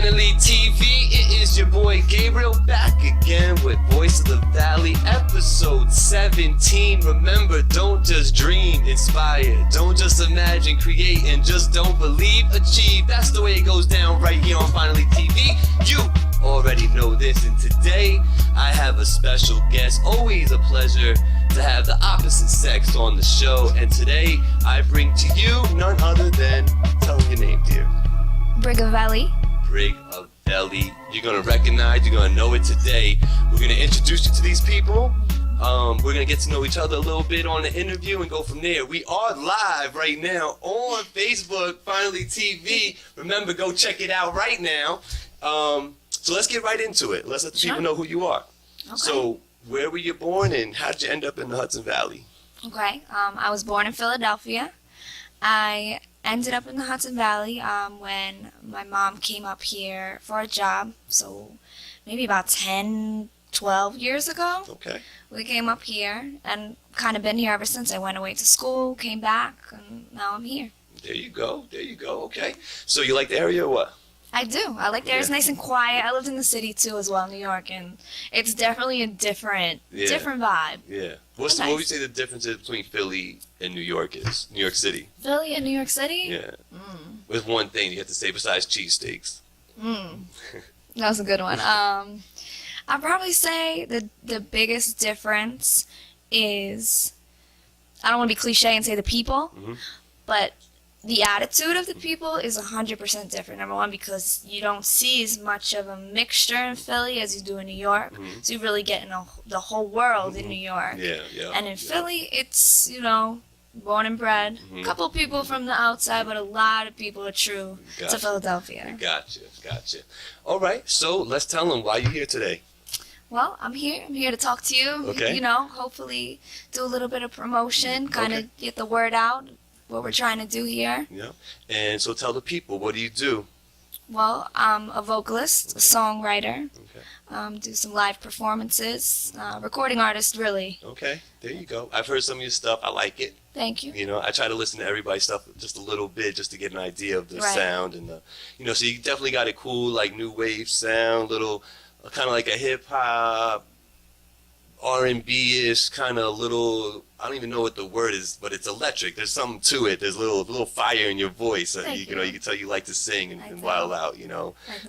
Finally TV, it is your boy Gabriel back again with Voice of the Valley, episode 17. Remember, don't just dream, inspire. Don't just imagine, create, and just don't believe, achieve. That's the way it goes down right here on Finally TV. You already know this, and today I have a special guest. Always a pleasure to have the opposite sex on the show, and today I bring to you none other than, tell me your name, dear. Brigavelli. Brigavelli. You're gonna recognize, you're gonna know it today. We're gonna introduce you to these people. We're gonna get to know each other a little bit on the interview and go from there. We are live right now on Facebook, Finally TV. Remember, go check it out right now. So let's get right into it. Let's let the people know who you are. Okay. So, where were you born and how did you end up in the Hudson Valley? Okay. I was born in Philadelphia. I ended up in the Hudson Valley when my mom came up here for a job. So maybe about 10, 12 years ago. Okay. We came up here and kind of been here ever since. I went away to school, came back, and now I'm here. There you go. There you go. Okay. So you like the area or what? I do. I like the area. It's nice and quiet. I lived in the city too as well, New York, and it's definitely a different vibe. Yeah. What would you say the difference is between Philly and New York is? New York City. Philly and New York City? Yeah. With one thing you have to say besides cheesesteaks. That was a good one. I'd probably say the biggest difference is, I don't want to be cliche and say the people, but the attitude of the people is 100% different. Number one, because you don't see as much of a mixture in Philly as you do in New York. So you really get in the whole world in New York. Yeah, yeah. And in Philly, it's, born and bred. A couple people from the outside, but a lot of people are true to Philadelphia. Gotcha. All right, so let's tell them why you're here today. Well, I'm here. I'm here to talk to you. Okay. Hopefully do a little bit of promotion, kind of get the word out, what we're trying to do here. Yeah. And so tell the people, what do you do? Well, I'm a vocalist, a songwriter. Do some live performances, recording artist, really. Okay, there you go. I've heard some of your stuff. I like it. Thank you. I try to listen to everybody's stuff just a little bit, just to get an idea of the sound and the, so you definitely got a cool like new wave sound, little kind of like a hip hop, R&B-ish kind of little. I don't even know what the word is, but it's electric. There's something to it. There's a little fire in your voice. You can tell you like to sing and wild out.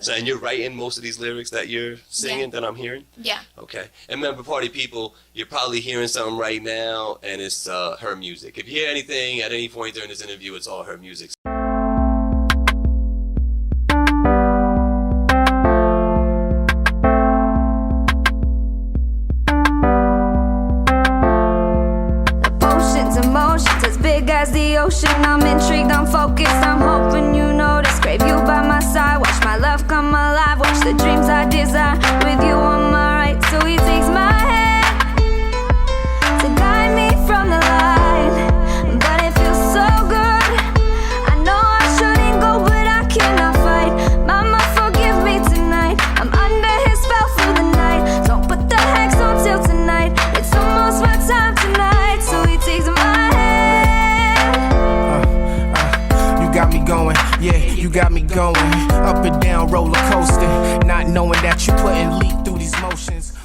So, and you're writing most of these lyrics that you're singing that I'm hearing. Yeah. Okay. And remember, party people, you're probably hearing something right now, and it's her music. If you hear anything at any point during this interview, it's all her music. Emotions as big as the ocean. I'm intrigued, I'm focused, I'm hoping you notice. Crave you by my side, watch my love come alive. Watch the dreams I desire with you on my right. So he takes my hand to guide me from the light, but it feels so good. I know I shouldn't go, but I cannot fight. Mama, forgive me tonight. I'm under his spell for the night. Don't put the hex on till tonight. It's almost my time tonight. So he takes my got me going, yeah, you got me going. Up and down roller coaster, not knowing that you putting leap through these motions.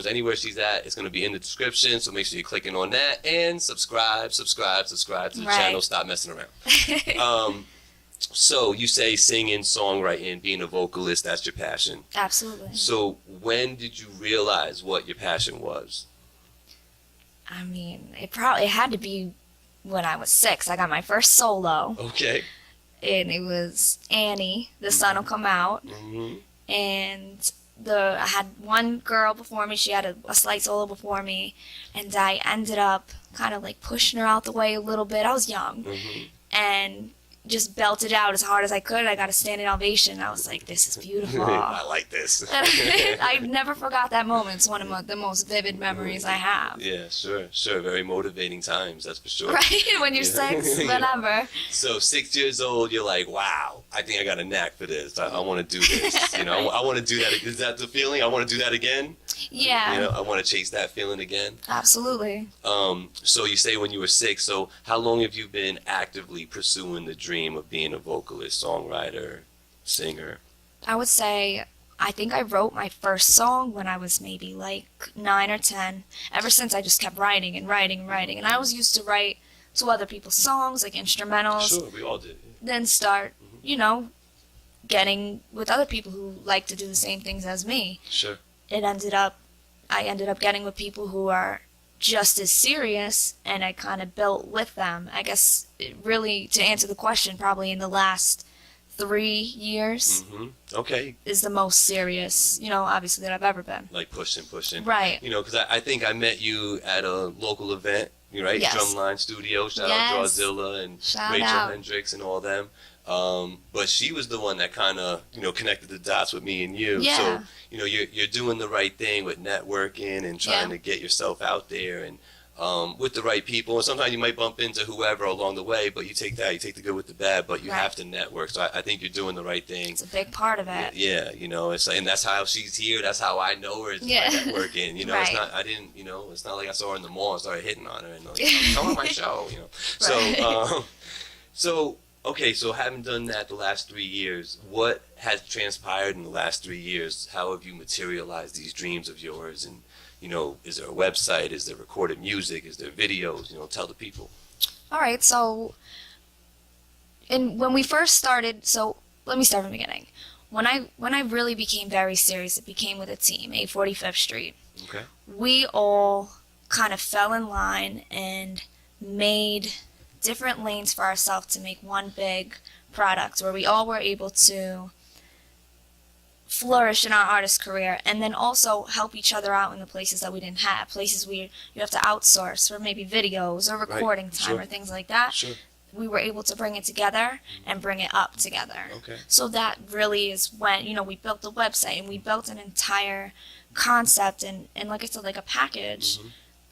Anywhere she's at, it's going to be in the description, so make sure you're clicking on that and subscribe to the channel. Stop messing around. So you say singing, songwriting, being a vocalist, that's your passion. Absolutely. So when did you realize what your passion was? I mean, it had to be when I was 6. I got my first solo. Okay. And it was Annie, The Sun Will Come Out. And I had one girl before me. She had a slight solo before me. And I ended up kind of like pushing her out the way a little bit. I was young. And just belted out as hard as I could. I got a standing ovation. I was like, this is beautiful. I like this. I never forgot that moment. It's one of the most vivid memories I have. Yeah, sure. Very motivating times, that's for sure. Right? When you're 6, whatever. So 6 years old, you're like, wow, I think I got a knack for this. I want to do this. I want to do that. Is that the feeling? I want to do that again? Yeah. I want to chase that feeling again. Absolutely. So you say when you were 6, so how long have you been actively pursuing the dream of being a vocalist, songwriter, singer? I would say I think I wrote my first song when I was maybe like 9 or 10. Ever since I just kept writing and writing and writing. And I always used to write to other people's songs, like instrumentals. Sure, we all did. Then start, getting with other people who like to do the same things as me. Sure. I ended up getting with people who are just as serious, and I kind of built with them. I guess really, to answer the question, probably in the last 3 years Okay. is the most serious, obviously, that I've ever been. Like pushing. Right. Because I think I met you at a local event, right? Yes. Drumline Studio. Shout out Drawzilla and Rachel Hendricks and all them. But she was the one that kind of, connected the dots with me and you. Yeah. So, you're doing the right thing with networking and trying to get yourself out there and with the right people. And sometimes you might bump into whoever along the way, but you take the good with the bad, but you have to network. So I think you're doing the right thing. It's a big part of it. Yeah, it's and that's how she's here. That's how I know her. It's by networking. Right. It's not. I didn't. It's not like I saw her in the mall and started hitting on her and come on my show. Right. So okay. So having done that the last 3 years, what has transpired in the last 3 years? How have you materialized these dreams of yours? And is there a website? Is there recorded music? Is there videos? Tell the people. All right. So, when we first started, so let me start from the beginning. When I really became very serious, it became with a team, 845th Street. Okay. We all kind of fell in line and made different lanes for ourselves to make one big product where we all were able to flourish in our artist career and then also help each other out in the places that we didn't have, places where you have to outsource for maybe videos or recording time or things like that. Sure. We were able to bring it together and bring it up together. Okay. So that really is when, we built the website and we built an entire concept and like I said, like a package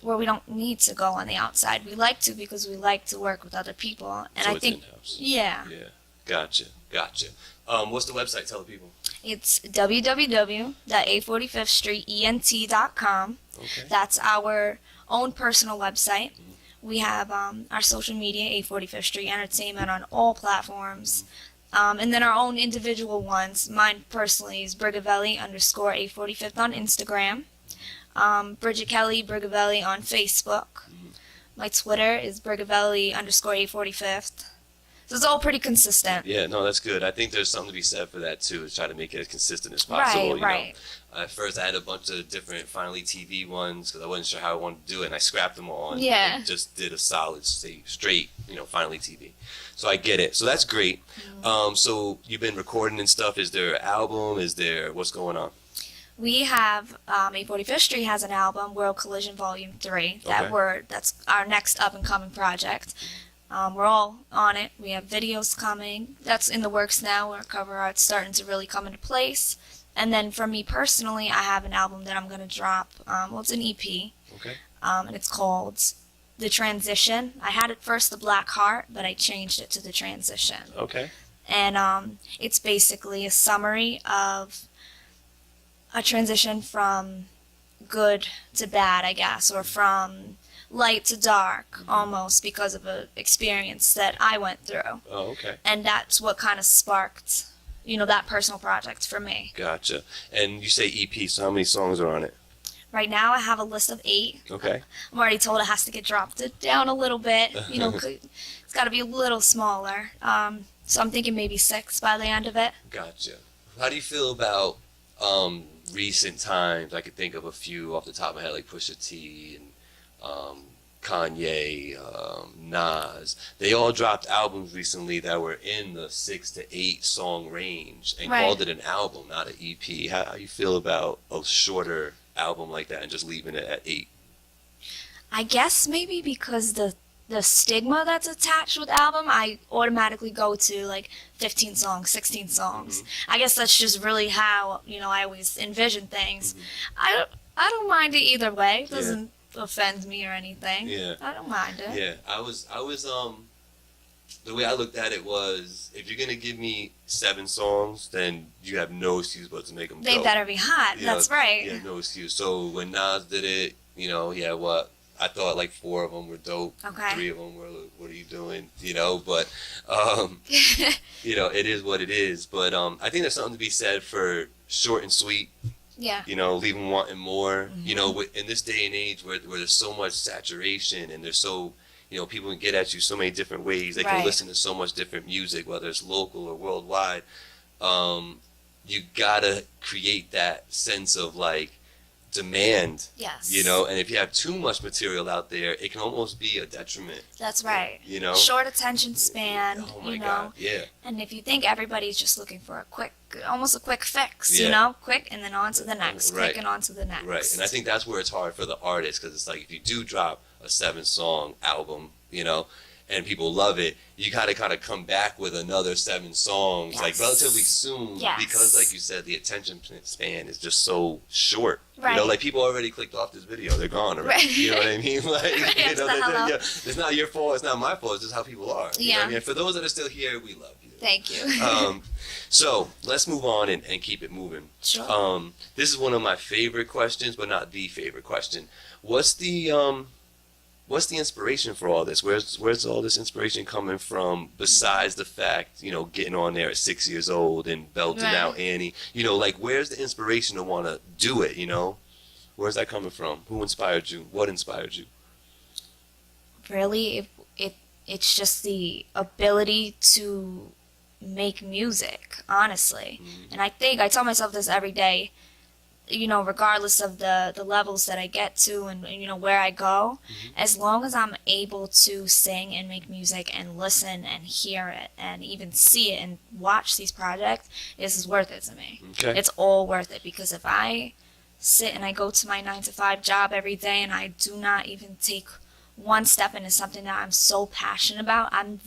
where we don't need to go on the outside. We like to because we like to work with other people. And So I it's think, in-house. yeah. Yeah. Gotcha. What's the website? Tell the people. It's www.845thstreetent.com. Okay. That's our own personal website. We have our social media, 845th Street Entertainment, on all platforms. And then our own individual ones. Mine personally is Brigavelli _845th on Instagram. Bridget Kelly, Brigavelli on Facebook. My Twitter is Brigavelli _845th. So it's all pretty consistent. Yeah, no, that's good. I think there's something to be said for that too, to try to make it as consistent as possible. Right. At first, I had a bunch of different FinallyTV ones because I wasn't sure how I wanted to do it, and I scrapped them all and just did a solid, straight, FinallyTV. So I get it. So that's great. So you've been recording and stuff. Is there an album? What's going on? We have 845th Street has an album, World Collision Volume 3. That's our next up and coming project. We're all on it. We have videos coming. That's in the works now. Our cover art's starting to really come into place. And then for me personally, I have an album that I'm going to drop. It's an EP. Okay. And it's called The Transition. I had it first The Black Heart, but I changed it to The Transition. Okay. And it's basically a summary of a transition from good to bad, I guess, or from light to dark, almost, because of an experience that I went through. Oh, okay. And that's what kind of sparked, that personal project for me. Gotcha. And you say EP, so how many songs are on it? Right now I have a list of 8. Okay. I'm already told it has to get dropped down a little bit. It's got to be a little smaller. So I'm thinking maybe 6 by the end of it. Gotcha. How do you feel about recent times? I could think of a few off the top of my head, like Pusha T and Kanye, Nas. They all dropped albums recently that were in the 6 to 8 song range and called it an album, not an EP. How you feel about a shorter album like that and just leaving it at 8? I guess maybe because the stigma that's attached with album, I automatically go to like 15 songs, 16 songs. I guess that's just really how, I always envision things. I don't mind it either way. It doesn't offend me or anything. Yeah. I don't mind it. Yeah. I was the way I looked at it was, if you're going to give me 7 songs, then you have no excuse but to make them They dope. better be hot. That's right. Yeah, no excuse. So when Nas did it, I thought like 4 of them were dope. Okay. 3 of them were, what are you doing? You know, but, you know, it is what it is. But I think there's something to be said for short and sweet. Yeah. You know, leave them wanting more. You know, in this day and age where there's so much saturation and there's so, you know, people can get at you so many different ways. They can listen to so much different music, whether it's local or worldwide. You gotta create that sense of like demand. Yes. You know, and if you have too much material out there, it can almost be a detriment. That's right. You know, short attention span. Oh my you know, God. Yeah. And if you think everybody's just looking for a quick, almost a quick fix, Yeah. you know, quick and then on to the next, Right. quick and on to the next. Right, and I think that's where it's hard for the artist, because it's like if you do drop a 7-song album, you know, and people love it, you gotta kind of come back with another 7 songs, like Yes. relatively soon, Yes. because like you said, the attention span is just so short. Right. You know, like people already clicked off this video, they're gone already. Right. You know what I mean? Like, Right, you it's know, the hello. yeah, it's not your fault, it's not my fault, it's just how people are. You know what I Yeah. mean? For those that are still here, we love you. Thank you. So let's move on and keep it moving. Sure. This is one of my favorite questions, but not the favorite question. What's the inspiration for all this? Where's all this inspiration coming from? Besides the fact, you know, getting on there at 6 years old and belting Right. out Annie, you know, like where's the inspiration to want to do it? You know, where's that coming from? Who inspired you? What inspired you? Really, it's just the ability to make music, honestly. And I think I tell myself this every day, you know, regardless of the levels that I get to and you know where I go, as long as I'm able to sing and make music and listen and hear it and even see it and watch these projects, this is worth it to me. Okay. It's all worth it, because if I sit and I go to my 9-to-5 job every day and I do not even take one step into something that I'm so passionate about, I don't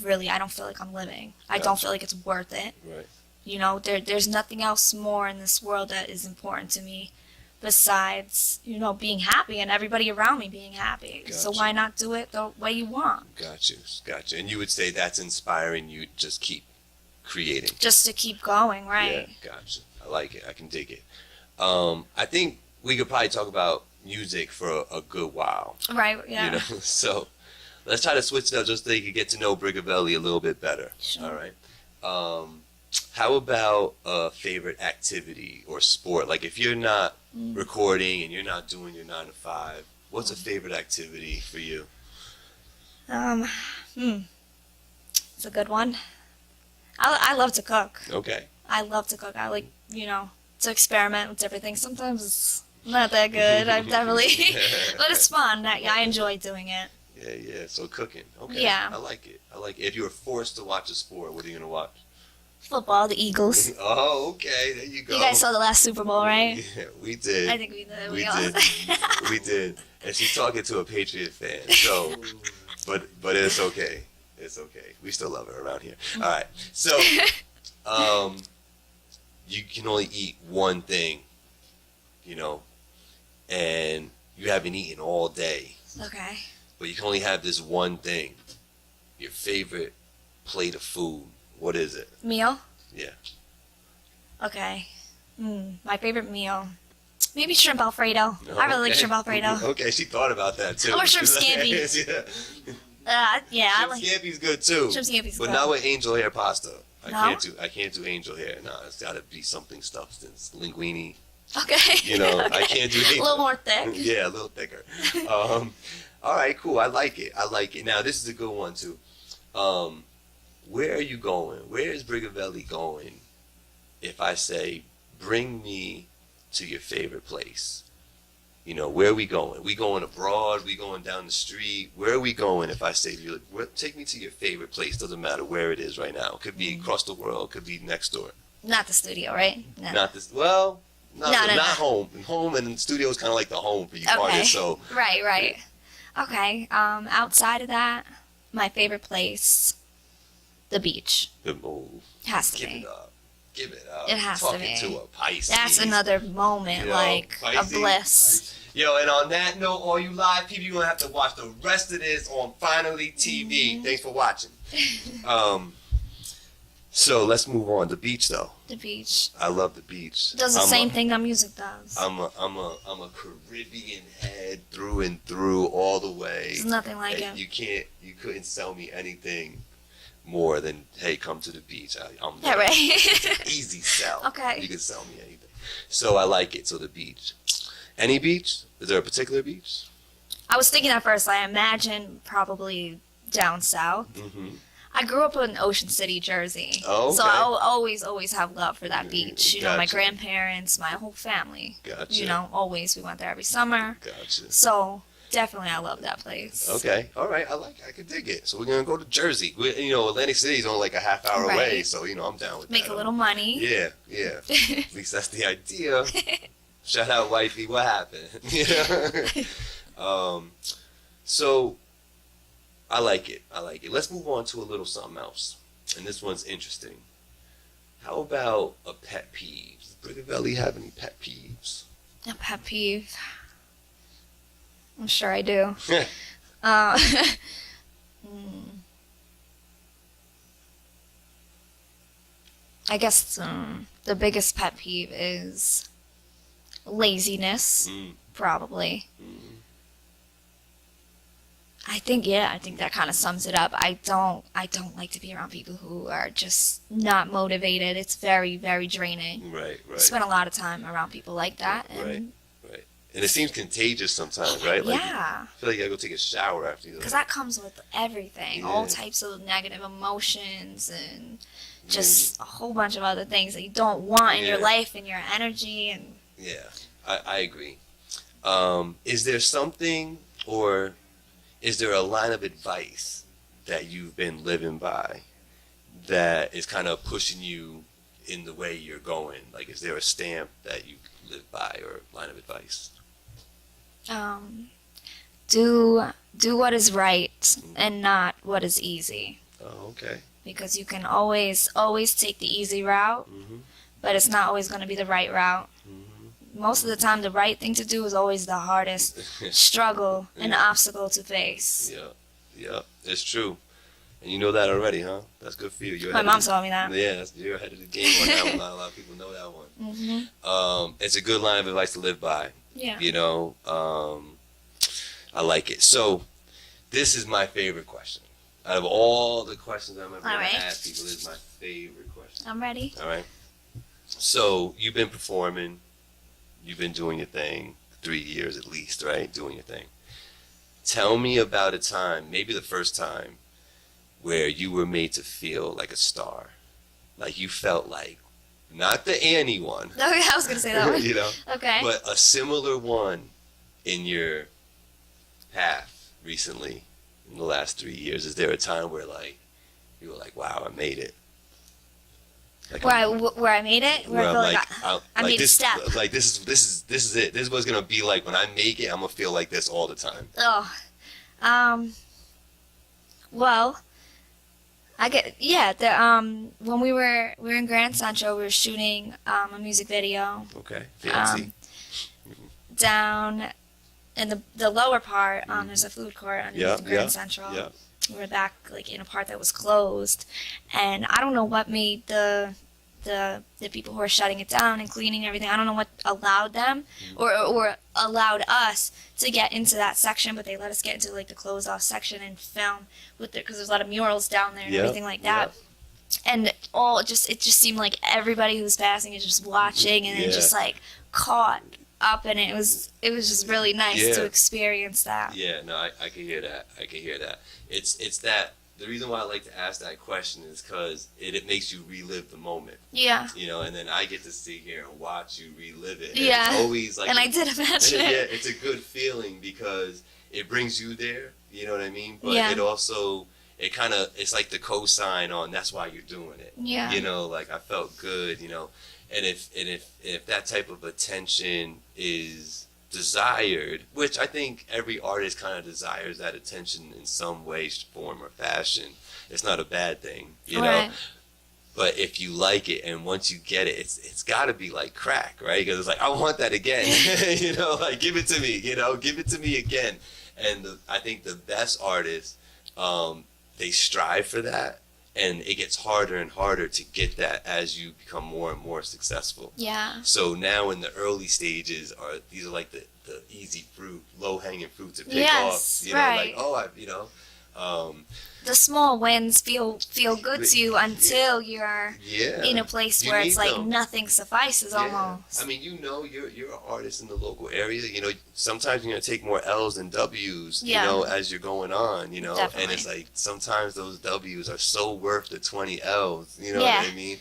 feel like I'm living. I don't feel like it's worth it. Right. You know, there's nothing else more in this world that is important to me besides, you know, being happy and everybody around me being happy. So Gotcha. why not do it the way you want? Got you. And you would say that's inspiring you to just keep creating. Just to keep going, right? Yeah, gotcha. I like it. I can dig it. I think we could probably talk about music for a good while. Right, yeah. You know, so let's try to switch it up just so you can get to know Brigavelli a little bit better. Sure. All right. How about a favorite activity or sport? Like if you're not recording and you're not doing your 9-to-5, what's a favorite activity for you? It's a good one. I love to cook. Okay. I love to cook. I like, you know, to experiment with different things. Sometimes it's not that good. I'm definitely, but it's fun. I enjoy doing it. Yeah. So cooking. Okay. Yeah. I like it. If you were forced to watch a sport, what are you gonna watch? Football, the Eagles. Oh, okay. There you go. You guys saw the last Super Bowl, right? Yeah, we did. I think we did. We all- did. We did. And she's talking to a Patriot fan. So, but it's okay. It's okay. We still love her around here. All right. So, you can only eat one thing, you know, and you haven't eaten all day, Okay. but you can only have this one thing. Your favorite plate of food. What is it? Meal? Yeah. Okay. My favorite meal. Maybe shrimp Alfredo. I really like Okay. shrimp Alfredo. Okay, she thought about that too. Or shrimp scampi. Yeah, I Shrimp like scampi's good too. shrimp scampi's But good. not with angel hair pasta. I No? can't do angel hair. No, it's gotta be something substance. Linguine. Okay. You know, I Okay. can't do A angel. little more thick. Yeah, a little thicker. All right, cool. I like it. Now this is a good one too. Where are you going? Where is Brigavelli going? If I say, bring me to your favorite place. You know, where are we going? We going abroad? We going down the street? Where are we going? If I say to you, take me to your favorite place. Doesn't matter where it is right now. It could be across the world. Could be next door. Not the studio, right? No. Not this. Well, not No. home. Home and studio is kind of like the home for you Okay. artists. So Right. Okay. Outside of that, my favorite place, the beach. Has to give be. it up. Give it up. It has to Talking be. to a Pisces. That's another moment, You know, like, of Pisces. bliss. Yo, and on that note, all you live people, you're going to have to watch the rest of this on FinallyTV. Thanks for watching. So let's move on. The beach, though. The beach. I love the beach. It does the same thing that music does. I'm a Caribbean head through and through, all the way. There's nothing like it. You couldn't sell me anything more than, hey, come to the beach. I'm Yeah, right. easy sell. Okay. You can sell me anything. So I like it. So the beach. Any beach? Is there a particular beach? I was thinking at first, I imagine probably down south. Mm-hmm. I grew up in Ocean City, Jersey. Oh, okay. So I'll always have love for that beach. You know, my Gotcha. grandparents, my whole family. Gotcha. You know, always. We went there every summer. Gotcha. So definitely I love that place. Okay. All right. I can dig it. So we're going to go to Jersey. Atlantic City's only like a half hour Right. away. So, I'm down with Make that. a little money. Yeah. At least that's the idea. Shout out, wifey. What happened? So I like it. Let's move on to a little something else. And this one's interesting. How about a pet peeve? Does Brigavelli have any pet peeves? A pet peeve. I'm sure I do. I guess the biggest pet peeve is laziness, probably. I think that kind of sums it up. I don't like to be around people who are just not motivated. It's very, very draining. Right. I spend a lot of time around people like that. And Right. And it seems contagious sometimes, right? Like, yeah. I feel like you gotta go take a shower after you. Because that comes with everything. Yeah. All types of negative emotions and just a whole bunch of other things that you don't want in your life and your energy. And yeah, I agree. Is there something, or is there a line of advice that you've been living by that is kind of pushing you in the way you're going? Like, is there a stamp that you live by or a line of advice? do what is right and not what is easy. Oh, okay. Because you can always take the easy route, but it's not always going to be the right route. Most of the time, the right thing to do is always the hardest struggle and obstacle to face. Yeah, it's true. And you know that already, huh? That's good for you. My mom told me that. Yeah, you're ahead of the game on that one. Not a lot of people know that one. It's a good line of advice to live by. Yeah. I like it. So, this is my favorite question. Out of all the questions I'm ever going to ask people, this is my favorite question. I'm ready. All right. So, you've been performing. You've been doing your thing 3 years at least, right? Doing your thing. Tell me about a time, maybe the first time, where you were made to feel like a star. Like you felt like, not the Annie one. Okay, I was going to say that one. Okay. But a similar one in your path recently, in the last 3 years. Is there a time where like, you were like, wow, I made it? Like, where I made it? Where I feel like I made a step. Like this is it. This is what it's gonna be like when I make it. I'm gonna feel like this all the time. Well, I get when we were in Grand Central, we were shooting a music video. Okay, fancy. Down in the lower part, there's a food court underneath Grand Central. Yeah. We were back like in a part that was closed, and I don't know what made the people who were shutting it down and cleaning everything. I don't know what allowed them or allowed us to get into that section, but they let us get into like the closed off section and film with it because there's a lot of murals down there and everything like that. And it just seemed like everybody who was passing is just watching and then just like caught up, and it was just really nice to experience that. Yeah, no, I can hear that. It's that the reason why I like to ask that question is because it makes you relive the moment. Yeah. And then I get to sit here and watch you relive it. And yeah. It's always like, and I did imagine it. Yeah, it's a good feeling because it brings you there. You know what I mean? But it also it's like the cosign on that's why you're doing it. Yeah. Like I felt good. And if that type of attention is desired, which I think every artist kind of desires that attention in some way, form, or fashion, it's not a bad thing, know. But if you like it and once you get it, it's got to be like crack, right? Because it's like I want that again, like give it to me, give it to me again. And I think the best artists, they strive for that. and it gets harder and harder to get that as you become more and more successful. Yeah. So now in the early stages, these are like the easy fruit, low hanging fruit to pick Yes, off. You know, right. like The small wins feel good to you until you're in a place You where need it's like them. nothing suffices almost. I mean, you're an artist in the local area. You know, sometimes you're gonna take more L's than W's. Yeah. You know, as you're going on. You know, Definitely. and it's like sometimes those W's are so worth the 20 L's. You know Yeah. what I mean?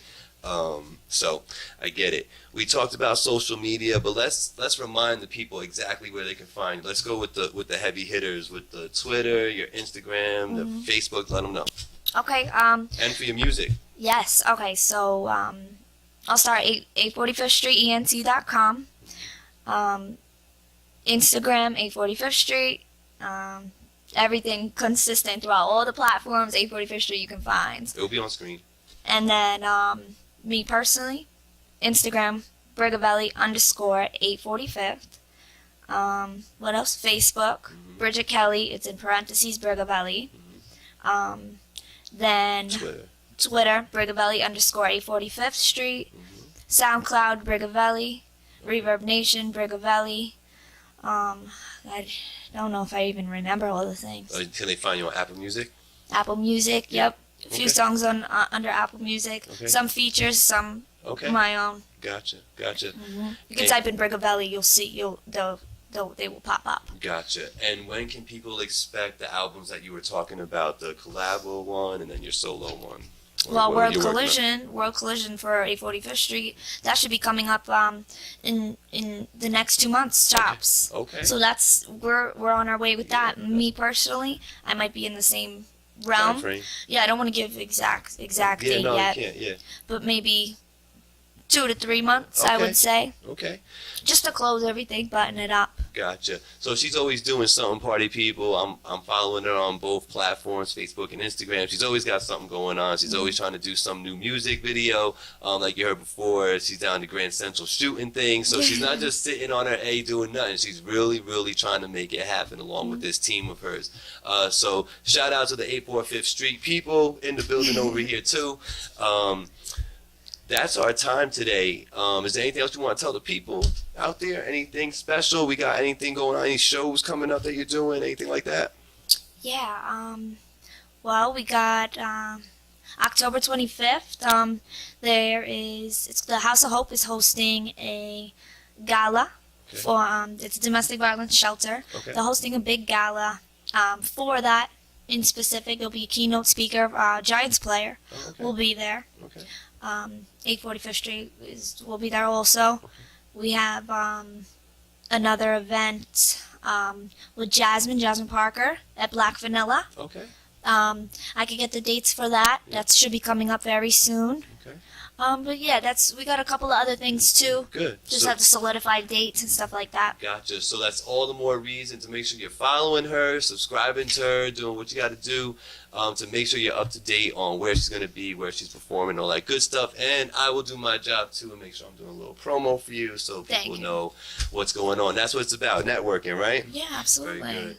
So I get it. We talked about social media, but let's remind the people exactly where they can find you. Let's go with the heavy hitters, with the Twitter, your Instagram, the Facebook. Let them know. Okay. And for your music. Yes. Okay. So I'll start 845th Street ENT.com. Instagram 845th Street. Everything consistent throughout all the platforms. 845th Street you can find. It'll be on screen. And then me personally, Instagram Brigavelli _845th. What else? Facebook Bridget Kelly. It's in parentheses Brigavelli. Then Twitter Brigavelli _845th Street. SoundCloud Brigavelli. Reverb Nation Brigavelli. I don't know if I even remember all the things. Can they find you on Apple Music? Apple Music, yep. A few Okay. songs on under Apple Music. Okay. Some features, some Okay. my own. Gotcha. You can type in Brigavelli, you'll see. They will pop up. Gotcha. And when can people expect the albums that you were talking about, the collabo one and then your solo one? Well, What are World you working Collision for 845th Street. That should be coming up in the next 2 months tops. on? Okay. So that's we're on our way with that. Me personally, I might be in the same realm. Timeframe? Yeah, I don't want to give exact Yeah, date no, yet, you can't. Yeah. but maybe 2 to 3 months, I Okay. would say, Okay. just to close everything, button it up. Gotcha. So she's always doing something, party people. I'm following her on both platforms, Facebook and Instagram. She's always got something going on. She's always trying to do some new music video. Like you heard before, she's down to Grand Central shooting things. So she's not just sitting on her A doing nothing. She's really, really trying to make it happen along with this team of hers. So shout out to the 845th Street people in the building over here too. That's our time today. Is there anything else you want to tell the people out there? Anything special? We got anything going on? Any shows coming up that you're doing? Anything like that? Yeah, well, we got October 25th. It's the House of Hope is hosting a gala for it's a domestic violence shelter. Okay. They're hosting a big gala. For that, in specific, there'll be a keynote speaker. Giants player will be there. Okay. 845th Street will be there also. We have another event with Jasmine Parker at Black Vanilla. Okay. I could get the dates for that. That should be coming up very soon. Okay. But yeah, we got a couple of other things too. Good. Just So- have to solidify dates and stuff like that. Gotcha. So that's all the more reason to make sure you're following her, subscribing to her, doing what you got to do to make sure you're up to date on where she's going to be, where she's performing, all that good stuff. And I will do my job too and make sure I'm doing a little promo for you so Thank people you. know what's going on. That's what it's about, networking, right? Yeah, absolutely. Very good.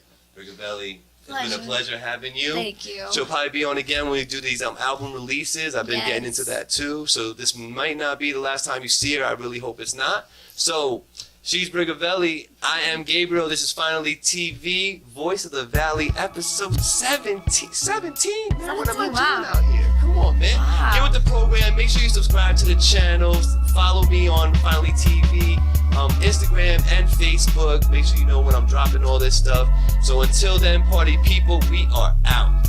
Brigavelli, it's been Pleasure. a pleasure having you. Thank you. She'll probably be on again when we do these album releases. I've been getting Yes. into that too. So this might not be the last time you see her. I really hope it's not. So she's Brigavelli. I am Gabriel. This is Finally TV, Voice of the Valley, episode 17. 17? Man, what am I doing Wow. out here? Come on, man. Wow. Get with the program. Make sure you subscribe to the channels. Follow me on Finally TV, Instagram and Facebook. Make sure you know when I'm dropping all this stuff. So until then, party people, we are out.